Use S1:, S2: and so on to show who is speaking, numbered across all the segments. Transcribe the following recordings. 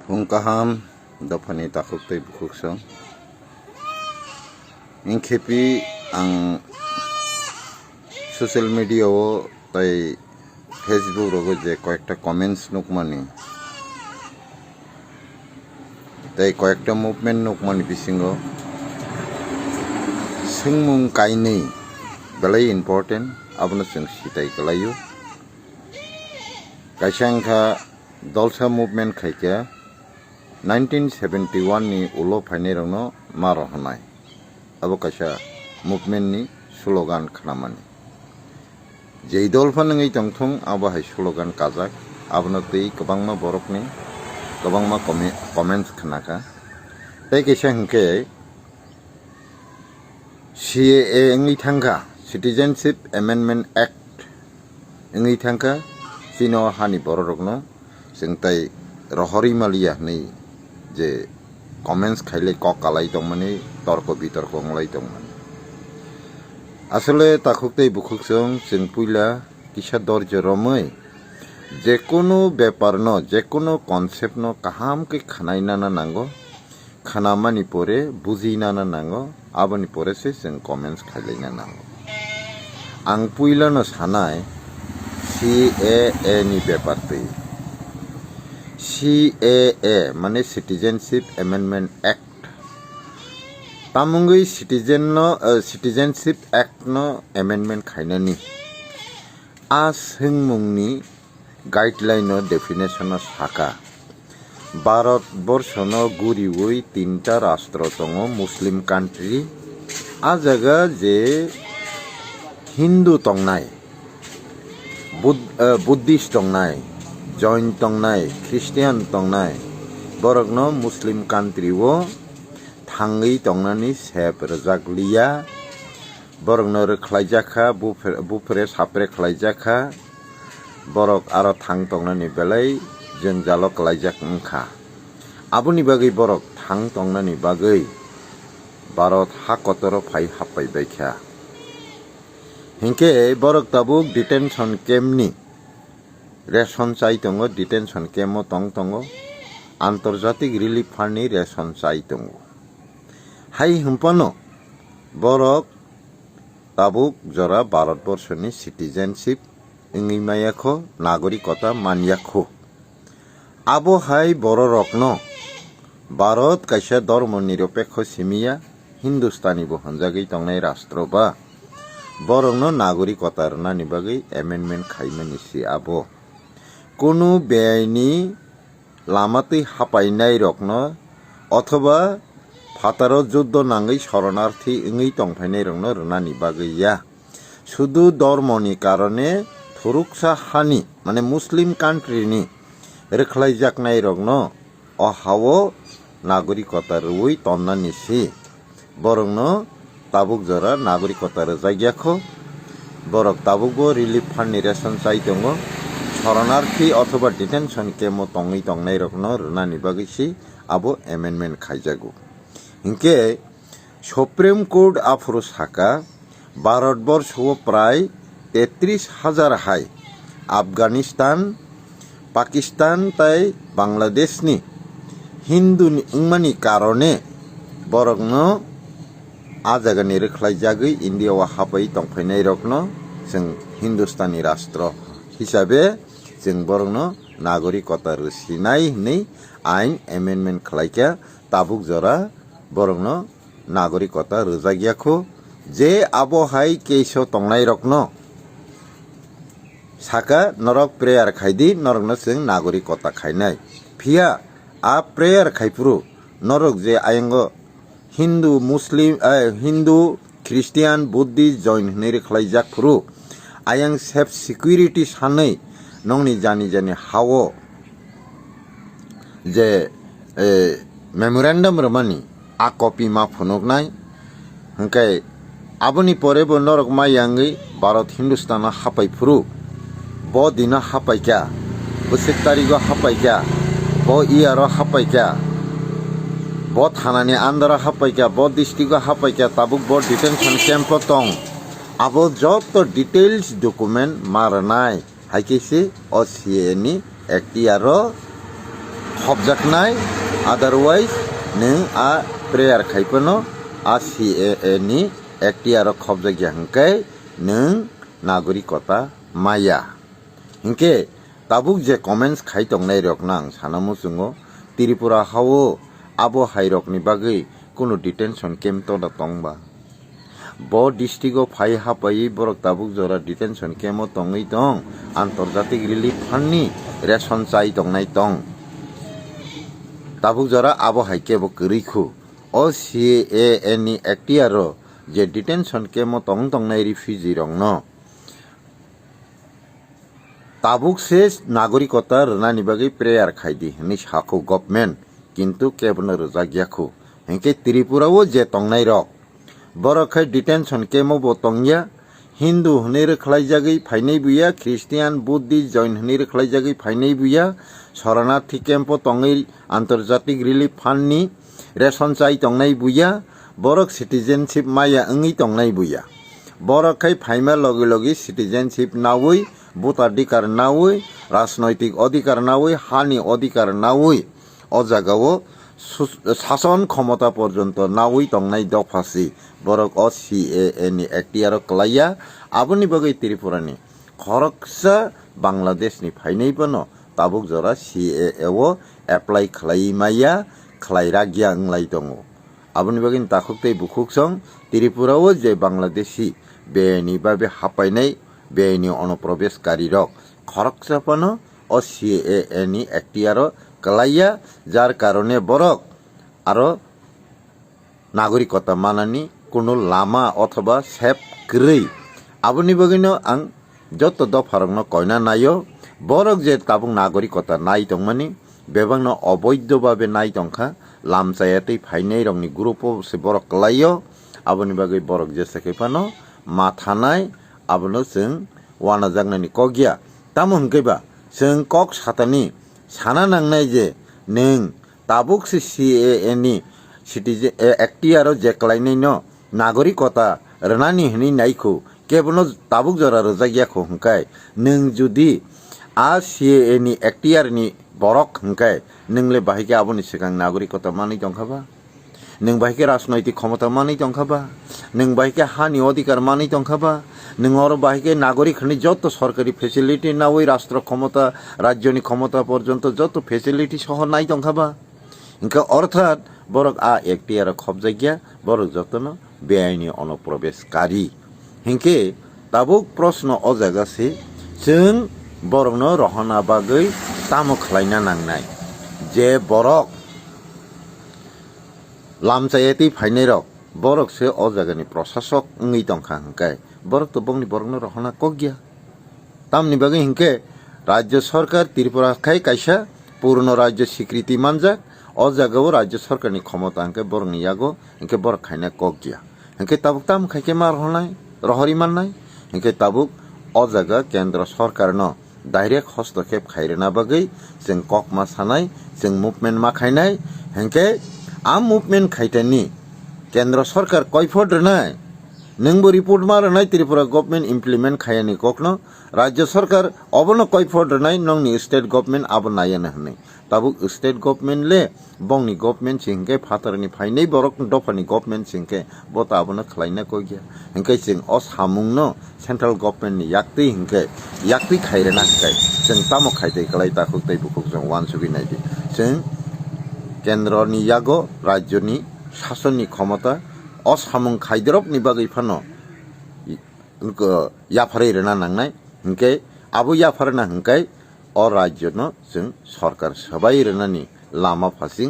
S1: Hungkaham Dophani takuktai bukuksong ingkepi ang social media o tai Facebook rogo je কয়েকটা comments nukmani tai কয়েকটা movement nukmani bisingo singmung kainei belai important abno sing sitai kalayo kaisangkha dolsa movement khaika 1971 ni ulo phaine rongno maro hanai abo kaisa movement ni slogan khanamani jei dolpha nangei tongthong abo hai slogan kajak abno tei kwbangma borokni kwbangma comments khanaka tei kaisa hingke CAA ngi thangka Citizenship Amendment Act ngi thangka sino hani borokno singtai rohori malia nei je comments khaile kokalai tongmani torko bitorko nglai tongmani asole takuktei bukuksong sing puila kisa dorje romoi je kono byapar no je kono concept no kaham ke khanai nana nango khanamani pore buji nana nango aboni pore se sing comments khaile na nango ang puila no sanai CAA ni byapar tei CAA মানে Citizenship Amendment Act tamungui Citizenship Act no amendment khainani a singmungni guideline no definition no Sakha Bharatborsho no guriui tinta rashtra tongo Muslim country a jaga je Hindu tongnai Buddhist tongnai Jain tongnai Christian tongnai borokno Muslim country o thangei tongnani Phirokjak liya borokno rwkhlaijakha bufre sapre khlaijakha borok aro thang tongnani belai jongjalo khlaijak wngkha aboni bagui borok thang tongnani bagui Bharat hakotoro phai happai baikha hingke borok tabuk detention camp ni ration চাই tongo detention camp tongo আন্তর্জাতিক relief fund ni ration চাই tongo high হুম্পানো বরক তাবুক জরা ভারতবর্ষনি citizenship ইংমায়াখো নাগরিকতা মানিয়াখো আবো high বড় রকন ভারত কাইসা ধর্ম নিরপেক্ষ সিমিয়া হিন্দুস্তানি বহনজাগৈ তংনাই রাষ্ট্র বা বরংনো নাগরিকতার নানি বাগৈ এমেন্ডমেন্ট খাইমানিসি আবো কোনো বেআইনি লামাতেই হাপাইনাই রকন অথবা ফাতারো যুদ্ধ নাঙ্গৈ শরণার্থী ইঙৈ টংফাইনাই রকন রনানি বাগৈয়া শুধু ধর্মনি কারণে থুরুকসা হানি মানে মুসলিম কান্ট্রিনি রখ্লাইজাকনাই রকন অহাও নাগরিকতা রুই তন্নানিসি বরংন তাবুক জরা নাগরিকতা রজাইয়াখো বরক তাবুকবো রিলিফ ফান্ডনি রেশন চাই দङ শরণার্থী অথবা ডিটেনশন কেমো তংই তংনাই রকম রুনানি বাগৈসি আবো এমেন্ডমেন্ট খাইজাগু হিংকে সুপ্রিম কোর্ট আফরো সাকা ভারতবর্ষ প্রায় 33,000 হাই আফগানিস্তান পাকিস্তান তাই বাংলাদেশনি হিন্দু ইংমানি কারণে বরকন आ जायगानि रख्लाइजागै इन्डियाव हाबै तंफैनाय रकन जों हिन्दुस्तानी राष्ट्र हिसाबै जों बरंनो नागरिकता रुसिनाय नै आइन एमेन्डमेन्ट खालायखा ताबुक जरा बरंनो नागरिकता रुजागियाखौ जे आबहाय केसो तंनाय रकन साका नरक प्रेयार खायदि नरकनो जों नागरिकता खायनाय फिया आ प्रेयार खायफ्रु नरक जे आयंग हिंदू मुस्लिम Hindu Christian Buddhist join हनेरे खलाइजाक फुरु आयंग safe security सानै नंनि जानि हावो जे मेमोरेंडम रमानी आ कपि मा फुनुकनाय हंकाय आबनि परेबो नरक मायांगै भारत हिंदुस्तान हापाय फुरु ब दिना हापायका बोसोर तारिखआव हापायका ब इयाराव हापायका बहुत थानानि आन्दारा हापायका बहुत डिस्ट्रिक्टआव हापायका ताबुक बहुत डिटेनशन कैम्प दं आबो जब तो डिटेल्स डकुमेंट मारनाय हाइकेसि असिएनि एक्टियारो khobjaknai otherwise nung a prayer khaipano a CAA ni ektiaro khobjakya hingkai nung nagorikota maya hingke tabuk je comments khai tongnai rok nang sanamu chungo Tripura hao abo hairok ni bagui kono detention camp to da tongba bo district o phai hapai borok tabuk jora detention camp o tongui tong antarjatik relief fund ni ration chai tongnai tong tabuk jora abo haike bo kurikhu o CAA ni ektiaro je detention camp o tongnai refugee rok no tabuk se nagorikota rnani bagui prayer khaidi ni sakho government কিন্তু কেবল রোজাগিয়াখু হেঁকে ত্রিপুরাও যে তংনাই rock বরখাই detention chemo বতংয়া Hindu হনের খাইজাগি ফাইনাই বুয়া Christian Buddhist Jain হনের খাইজাগি ফাইনাই বুয়া শরণার্থী camp তংই আন্তর্জাতিক relief ফান্ডনি ration চাই তংনাই বুয়া বরক citizenship মায়া ওই তংনাই বুয়া বরখাই ফাইমা লগে লগে সিটিজেনশিপ নাওই ভোটাধিকার নাওই রাজনৈতিক অধিকার নাওই হানি অধিকার নাওই o jagao শাসন ক্ষমতা পর্যন্ত নাওই তংনাই দফাসি বরক o CAA ni ektiaro klaya aboni bagai Tripurani khoroksa Bangladesh ni phainai bano tabuk jora CAA o apply khlai maya khlaira gya nglai tongo aboni bagai takhuktai bukhuksong Tripura o je Bangladeshi beni babe hapainai beni onoprobeshkari rok khoroksa pano o CAA ni ektiaro kalaya jar karone borok aro nagorikota manani kono lama othoba sep krei aboni bagino ang joto dopharokno koina nayo borok je tabung nagorikota nai tongmani bebangno oboiddo babe nai tongkha lamchayatei phainai rokni grupo se borok kalayo aboni bagai borok je sekepano mathanai abono sing wana jangnani kogya tamo hingkeba sing kok satani sana nangnai je neng tabuk se CAA ni citizen ektiaro je klainai no nagorikota rnani hini naikhu kebono tabuk jora rojagya kho hingkai neng judi a CAA ni ektiar ni borok hingkai nengle bahike aboni sikang nagorikota mani tongkhaba neng bahike rajnaitik ক্ষমতা mani tongkhaba neng bahike hani অধিকার mani tongkhaba নর বাহিকে নাগরিক হনি যত সরকারি facility না ওই রাষ্ট্র ক্ষমতা রাজ্যনি ক্ষমতা পর্যন্ত যত ফেসিলিটি সহ নাই তংখাবা ইনকা অর্থাৎ বরক আ একটি আর খবজাগিয়া বরক যতন বেআইনি অনুপ্রবেশকারী হিংকে তাবুক প্রশ্ন অজাগাসে जों বরকনো রহনা বাগৈ তামো খালাইনা নাংনাই যে বরক লামচাইয়াতি ফাইনাই rock borok se o jagani proshasok ngi tongkha hingkai borok to bongni borokno rohna kogya tamni bagai hingke rajya sarkar Tripura khai kaisa purno rajya swikriti manjak o jagao rajya sarkar ni khomota hingke borokni yago hingke borok khaina kogya hingke tabuk tam khaike mar honai rohori mannai hingke tabuk o jaga kendra sarkar no direct hastক্ষেপ khairena bagai जों kokma sanai जों movement ma khainai hingke am movement khaitani কেন্দ্র সরকার কয়ফট নাই নংবো report মার নাই Tripura government implement খায়ানি কখনো রাজ্য সরকার অবন কয়ফট নাই নংনি state government আব নায়ানা হনে তাবু স্টেট গভর্নমেন্ট লে বংনি গভর্নমেন্ট সিংকে ফাতারনি ফাইনাই বরক দফানি গভর্নমেন্ট সিংকে বতা আবন খলাইনা কইয়া হিংকে সিং অ সামুংনো সেন্ট্রাল গভর্নমেন্ট নি ইয়াকতি খাইরেনা হিংকে जों তামো খাইতে কলাই তাখুকতাই বুকুক जों ওয়ান সুবি নাইদি जों কেন্দ্রনি ইয়াগো রাজ্যনি শাসননি ক্ষমতা অসামং খাইদ্রবনি বাগৈ ফানো ইয়াফারে রেনা নাংনাই হিংকে আবু ইয়াফারনা হিংকাই অ রাজ্যনো जों সরকার সবাই রেনানি লামা ফাসিং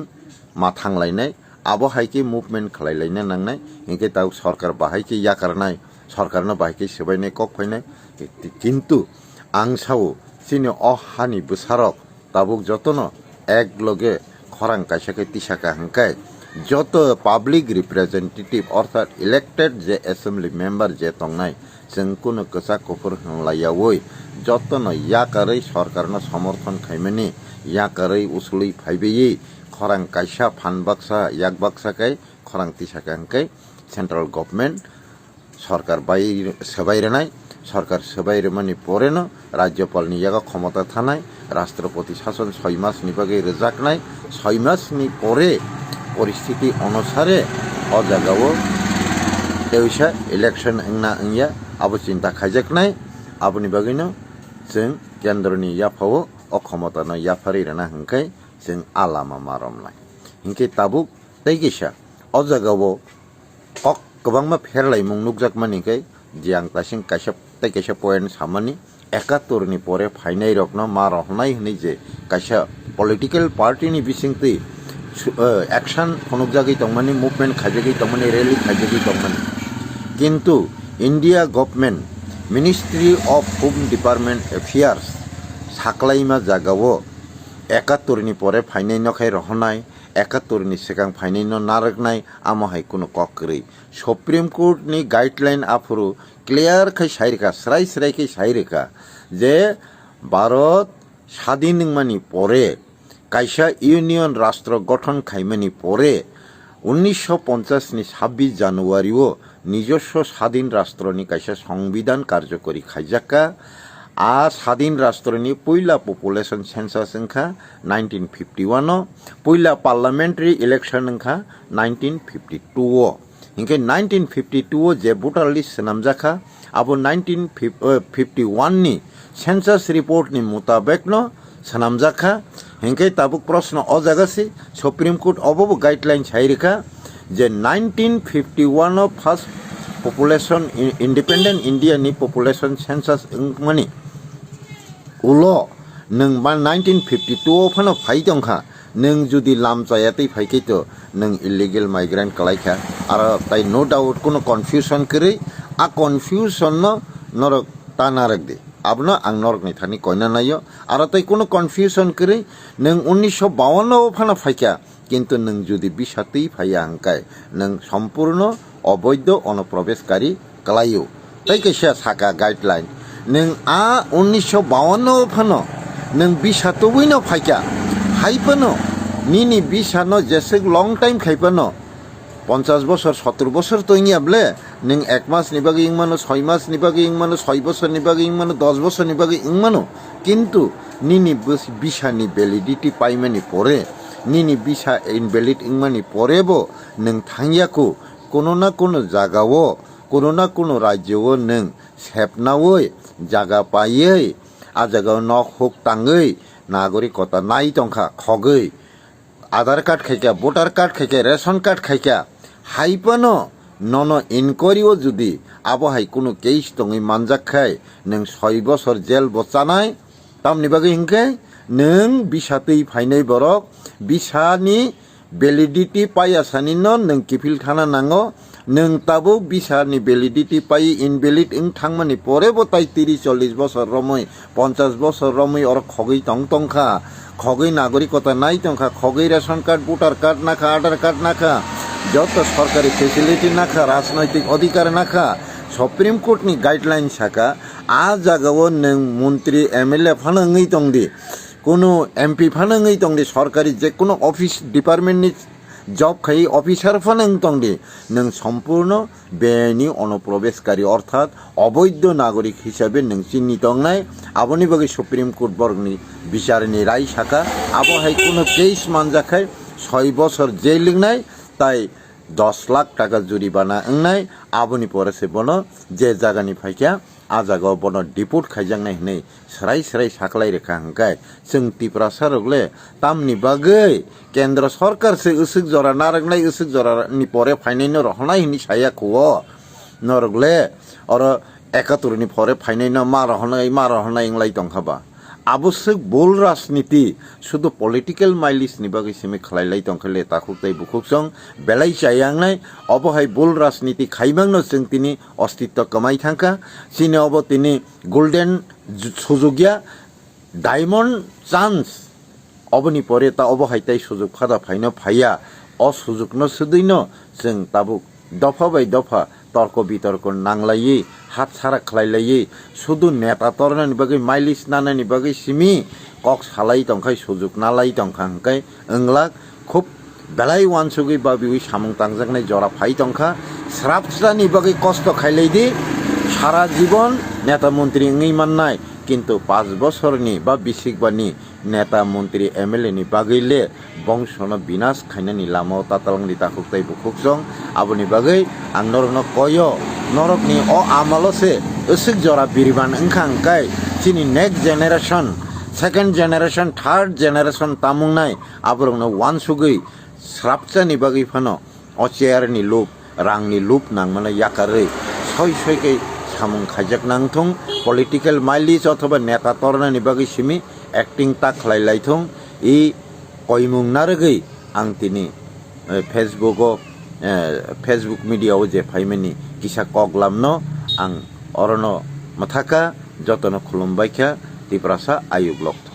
S1: মা থাংলাইনাই আবো হাইকে মুভমেন্ট খালাইলাইনা নাংনাই হিংকে তাও সরকার বাহাইকে ইয়াকারনাই সরকারনো বাহাইকে সেবাইনাই কক ফাইনাই কিন্তু আংসাও চিনি অ হানি বুসারক তাবুক যতনো এক লগে খরাং কাইসাকে তিসাকা হিংকাই যত পাবলিক রিপ্রেজেন্টেটিভ অর্থাৎ ইলেক্টেড যে অ্যাসেম্বলি মেম্বার যে তংনাই जों কোনো কসা কপুর হংলাইয়াওই যতনো ইয়াকাरै সরকারনো সমর্থন খাইমানি ইয়াকাरै উসুলি ফাইবেই খরাং কাইসা ফানবাক্সা ইয়াকবাক্সাকাই খরাং তিসাকাংকাই সেন্ট্রাল গভর্নমেন্ট সরকার বাই সবাইরেনাই সরকার সবাইরমানি পরেনো রাজ্যপালনি জায়গা ক্ষমতা থানায় রাষ্ট্রপতি শাসন 6 মাসনি বাগে রেজাকনায় 6 মাসনি পরে পরিস্থিতি অনুসারে অ জায়গাও দেউসা ইলেকশন ইংনা ইংয়া আবো চিন্তা খাইজাকনায় আবনি বাগैनो जों केन्द्रनि याफावो अ क्षमतानो याफारि राना हंखाय जों आलामा मारमनाय हिंखे ताबुक तैगिसा अ जागावो कक गोबांमा फेरलायमुं नुकजाकमानिखाय जे आं दासिम कायसा पॉइंट सामानि 71 नि परे फाइनाय रकनो मा रहनाय हनै जे कायसा पलिटिकल पार्टीनि बिसिंति एक्शन फनुकजागै दंमानि मुभमेंट खाइजागै दंमानि रैली खाइजागै दंमानि किन्तु India government ministry of home department affairs साकलाइमा जागावो 71 नि परे फाइनाय नखाय रहनाय 71 नि सिगां फाइनाय न नारकनाय आमहाय कुनो ककरै सुप्रीम कोर्ट नि गाइडलाइन आफुरु क्लियर खाय साइरका स्राय खाय साइरका जे भारत स्वाधीन मानी परे कायसा यूनियन राष्ट्र गठन खाइमानी परे 1950 नि 26 জানুয়ারি নিজস্ব স্বাধীন রাষ্ট্রনি কাইসা সংবিধান কার্যকরী খাইজাকা আর স্বাধীন রাষ্ট্রনি পয়লা পপুলেশন সেন্সাস ওংখা 1951 পয়লা পার্লামেন্টারি ইলেকশন ওংখা 1952 হিংকে 1952 যে ভোটার লিস্ট নামজাখা আবো 1951 नि सेंसस रिपोर्ट नि मुताबिक न सनामजाखा हिंके ताबुक प्रश्न अजागासी सुप्रीम कोर्ट अबो गाइडलाइन साइरिका जे 1951 फर्स्ट पपुलेशन इंडिपेंडेंट इंडिया नि पपुलेशन सेंसस मानी उलो नों 1952 फनो फाइदंखा नों जुदि लामजायातै फाइखैत नों इलिगेल माइग्रेंट कलाइखा आरो ताइ नो डाउट कोनो कन्फ्यूजन करै आ कन्फ्यूजन नरक तानारक दे आपनो आं नरक नि थानि कयना नायो आरो ताइ कोनो कन्फ्यूजन करै नों 1952 फाना फाइखा किन्तु नों जुदि बिसातै फाया आंकाय नों सम्पूर्ण अवैध अनुप्रवेशकारी कलायो ताइ कैसा साका गाइडलाइन नों आ 1952 फानो नों बिसातबैनो फाइखा हाइपनो निनि बिसानो जेसे लंग टाइम खाइपनो 50 বছর 70 বছর তো ইংয়াবলে নং 1 মাস নিবাগে ইংমানো 6 মাস নিবাগে ইংমানো 6 বছর নিবাগে ইংমানো 10 বছর নিবাগে ইংমানো কিন্তু নিনি বিসানি ভ্যালিডিটি পাইমানি পরে নিনি বিসা ইনভ্যালিড ইংমানি পরেবো নং থাংয়াকো কোনো না কোনো জায়গাও কোনো না কোনো রাজ্যও নং সেপনাওই জায়গা পাইयै আ জায়গাও নক হোক তাঙ্গै नागरिकता नाई तंखा खगै आधार कार्ड खाइका भोटार कार्ड खाइका रेशन कार्ड खाइका हाइपनो नन इनक्वारिओ जुदि आबहाय कुनो केस दङै मानजाखाय नों 6 বছর जेल बचानाय तामनि बागै हिंखे नों बिसातै फाइनाय बरक बिसानि भ्यालिडिटी पायासानि नों किफिल थाना नांगो नों ताबो बिसानि भ्यालिडिटी पाइ इनभ्यालिड इं थांमानि परेबो ताइ 30-40 বছর रमै 50 বছর रमै और खगै तंखा खगै नागरिकता नाई तंखा खगै रेशन कार्ड भोटार कार्ड नाखा आधार कार्ड नाखा যত সরকারি ফেসিলিটি নাখা রাজনৈতিক অধিকার নাখা সুপ্রিম কোর্ট नि गाइडलाइन साका आ जागाव नों मन्त्री एमएलए फानङै दंदि कोनो एमपी फानङै दंदि सरकारि जे कोनो अफिस डिपार्टमेंट नि जब खाई अफिसार फानङ दंदि नों सम्पूर्ण बेनि अनुप्रवेशकारी अर्थात अवैध नागरिक हिसाबै नों चिन्हित दंनाय आबनि बागै सुप्रीम कोर्ट बर्गनि বিচারनि राय साका आबहाय कोनो केस मानजाखाय 6 বছর जेल लिंनाय ताई 10 लाख टाका जुरिमाना अंगनाय आबनि परेसे बनो जे जागानि फाइका आ जागाव बनो डिपोर्ट खाइजांनाय हनै स्राय साखलाय रेखा हंकाय जों तिप्रासा रगले तामनि बागै केन्द्र सरकार से उसुक जरा नारगनाय उसुक जरानि परे फाइनायनो रहनाय हनि साया खो नरगले और 71 नि परे फाइनायनो मा रहनाय इंलाय दंखाबा आवश्यक बोल राजनीति शुद्ध पॉलिटिकल माइलिस निबागै सेमे खलायलाय दंखले ताखुकताय बुखुकसं बेलाय जायांगनाय अबहाय बोल राजनीति खाइमांनो जों तिनि अस्तित्व कमाय थांखा सिने अब तिनि गोल्डन सुजुगिया डायमंड चान्स अबनि परे ता अबहाय ताय सुजुग फादा फाइनो फाया असुजुगनो सुदैनो जों ताबुक दफा बाय दफा तर्क बितर्क नांलायै हाथ सारा खलायलायै शुद्ध नेता तरनानि बागै माइलिस नानानि बागै सिमि कक सालाय दंखाय सुजुग नालाय दंखा हंखाय ओंला खुब बेलाय वानसुगै बाबिवै सामुं तांजांनाय जरा फाइ दंखा स्राबस्रानि बागै कष्ट खायलायदि সারা জীবন নেতা মন্ত্রী ইংই মাননায় কিন্তু 5 বছরনি বা বিশিকবানি নেতা মন্ত্রী MLA ni bagile bongsono binas khainani lamo tatalangni takhuktai bukhukjong aboni bagai ang norokno koyo norokni o amalose usik jora biriban engkhang kai chini next generation second generation third generation tamungnai aborokno wansugui srapchani bagai phano o chair ni loop rangni loop nangmana yakarei soi kai samung khajak nangthong political mileage othoba neta tornani bagai simi acting ta khlailai thong e koimung naragei ang tini Facebook media o je phaimani kisa koklamno ang orono mathaka jotono khulumbaikha Tiprasa ayublok.